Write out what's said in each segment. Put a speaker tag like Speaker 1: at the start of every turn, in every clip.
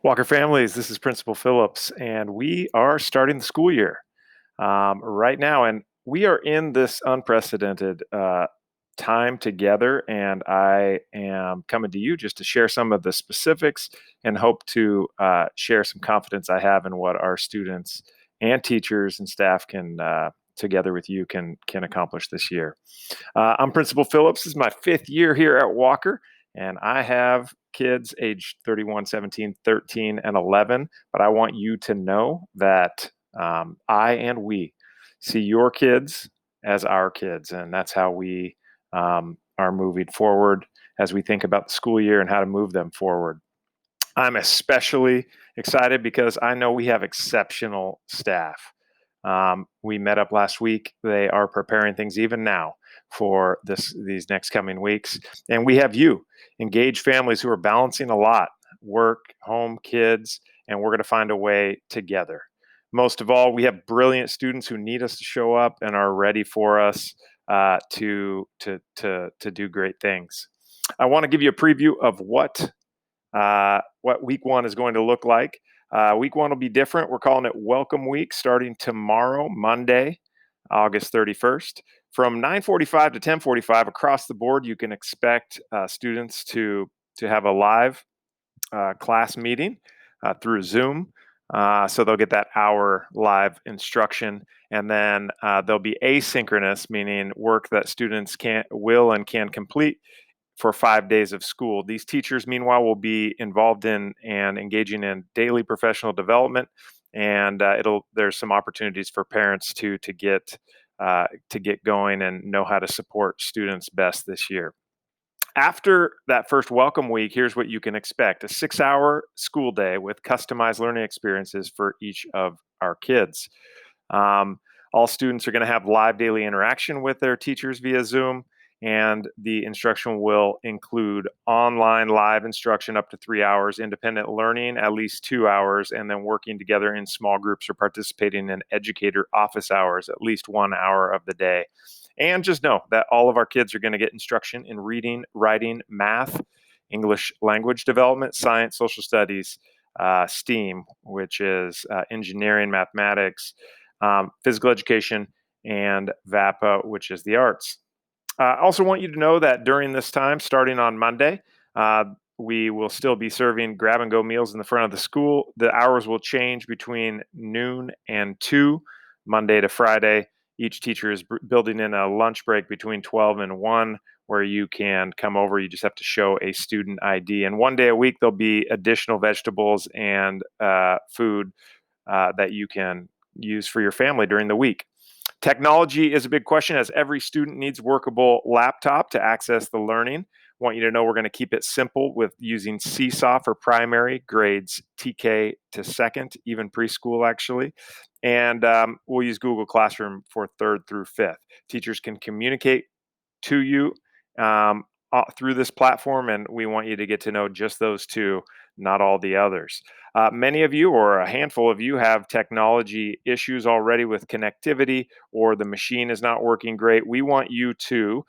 Speaker 1: Walker Families, this is Principal Phillips, and we are starting the school year right now. And we are in this unprecedented time together. And I am coming to you just to share some of the specifics and hope to share some confidence I have in what our students and teachers and staff can. Together with you can accomplish this year. I'm Principal Phillips. This is my fifth year here at Walker, and I have kids aged 31, 17, 13, and 11. But I want you to know that I and we see your kids as our kids, and that's how we are moving forward as we think about the school year and how to move them forward. I'm especially excited because I know we have exceptional staff. We met up last week. They are preparing things even now for these next coming weeks. And we have you, engaged families who are balancing a lot, work, home, kids, and we're going to find a way together. Most of all, we have brilliant students who need us to show up and are ready for us to do great things. I want to give you a preview of what week one is going to look like. Week one will be different. We're calling it Welcome Week, starting tomorrow, Monday, August 31st. From 9:45 to 10:45 across the board, you can expect students to have a live class meeting through Zoom. So they'll get that hour live instruction, and then there'll be asynchronous, meaning work that students will and can complete for 5 days of school. These teachers, meanwhile, will be involved in and engaging in daily professional development, and there's some opportunities for parents to get going and know how to support students best this year. After that first welcome week, here's what you can expect: a 6-hour school day with customized learning experiences for each of our kids. All students are going to have live daily interaction with their teachers via Zoom, and the instruction will include online live instruction up to 3 hours, independent learning at least 2 hours, and then working together in small groups or participating in educator office hours at least 1 hour of the day. And just know that all of our kids are going to get instruction in reading, writing, math, English language development, science, social studies, STEAM, which is engineering, mathematics, physical education, and VAPA, which is the arts. I also want you to know that during this time, starting on Monday, uh, we will still be serving grab and go meals in the front of the school. The hours will change between noon and 2, Monday to Friday. Each teacher is building in a lunch break between 12 and 1 where you can come over. You just have to show a student ID. And one day a week, there'll be additional vegetables and food that you can use for your family during the week. Technology is a big question as every student needs workable laptop to access the learning. Want you to know we're going to keep it simple with using Seesaw for primary, grades TK to second, even preschool actually. And we'll use Google Classroom for third through fifth. Teachers can communicate to you through this platform, and we want you to get to know just those two, not all the others. Many of you, or a handful of you, have technology issues already with connectivity, or the machine is not working great. We want you to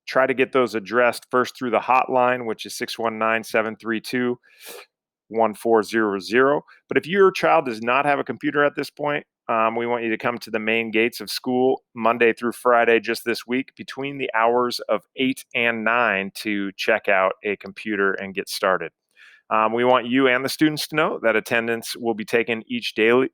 Speaker 1: try to get those addressed first through the hotline, which is 619-732-1400. But if your child does not have a computer at this point, we want you to come to the main gates of school Monday through Friday just this week between the hours of 8 and 9 to check out a computer and get started. We want you and the students to know that attendance will be taken each day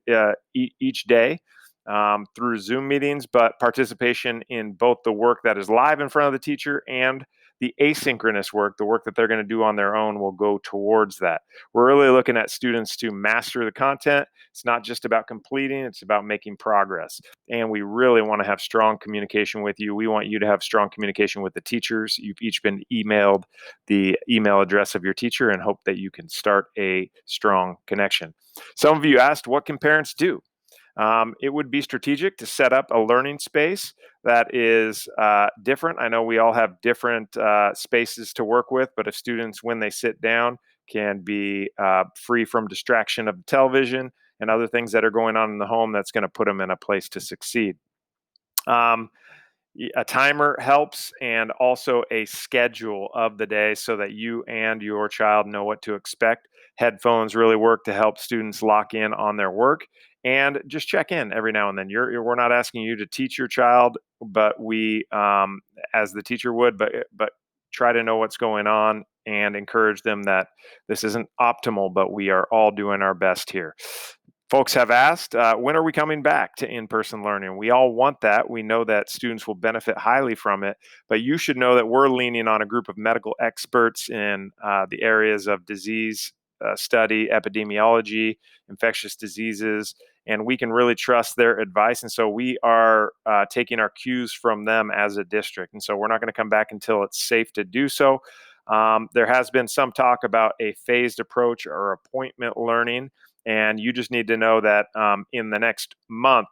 Speaker 1: through Zoom meetings, but participation in both the work that is live in front of the teacher and the asynchronous work, the work that they're going to do on their own, will go towards that. We're really looking at students to master the content. It's not just about completing, it's about making progress. And we really want to have strong communication with you. We want you to have strong communication with the teachers. You've each been emailed the email address of your teacher and hope that you can start a strong connection. Some of you asked, what can parents do? It would be strategic to set up a learning space that is different. I know we all have different spaces to work with, but if students, when they sit down, can be free from distraction of the television and other things that are going on in the home, that's going to put them in a place to succeed. Um, A timer helps, and also a schedule of the day so that you and your child know what to expect. Headphones really work to help students lock in on their work, and just check in every now and then. We're not asking you to teach your child, but we, as the teacher would, but try to know what's going on and encourage them that this isn't optimal, but we are all doing our best here. Folks have asked, when are we coming back to in-person learning? We all want that. We know that students will benefit highly from it, but you should know that we're leaning on a group of medical experts in the areas of disease study, epidemiology, infectious diseases, and we can really trust their advice. And so we are taking our cues from them as a district. And so we're not going to come back until it's safe to do so. There has been some talk about a phased approach or appointment learning. And you just need to know that in the next month,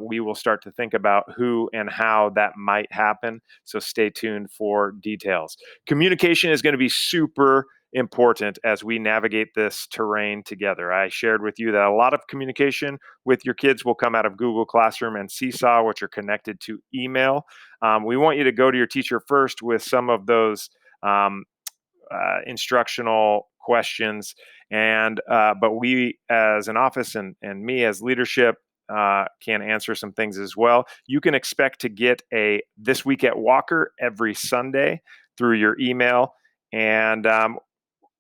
Speaker 1: we will start to think about who and how that might happen. So stay tuned for details. Communication is going to be super important as we navigate this terrain together. I shared with you that a lot of communication with your kids will come out of Google Classroom and Seesaw, which are connected to email. We want you to go to your teacher first with some of those instructional questions, and but we as an office and me as leadership can answer some things as well. You can expect to get a This Week at Walker every Sunday through your email, and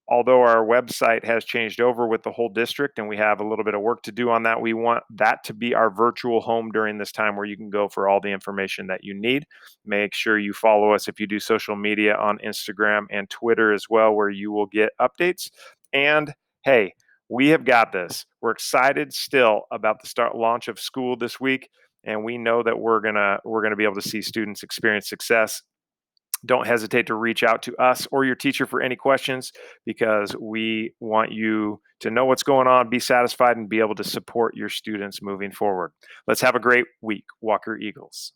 Speaker 1: although our website has changed over with the whole district and we have a little bit of work to do on that, we want that to be our virtual home during this time where you can go for all the information that you need. Make sure you follow us if you do social media on Instagram and Twitter as well, where you will get updates. And hey, we have got this. We're excited still about the start launch of school this week, and we know that we're gonna be able to see students experience success. Don't hesitate to reach out to us or your teacher for any questions, because we want you to know what's going on, be satisfied, and be able to support your students moving forward. Let's have a great week, Walker Eagles.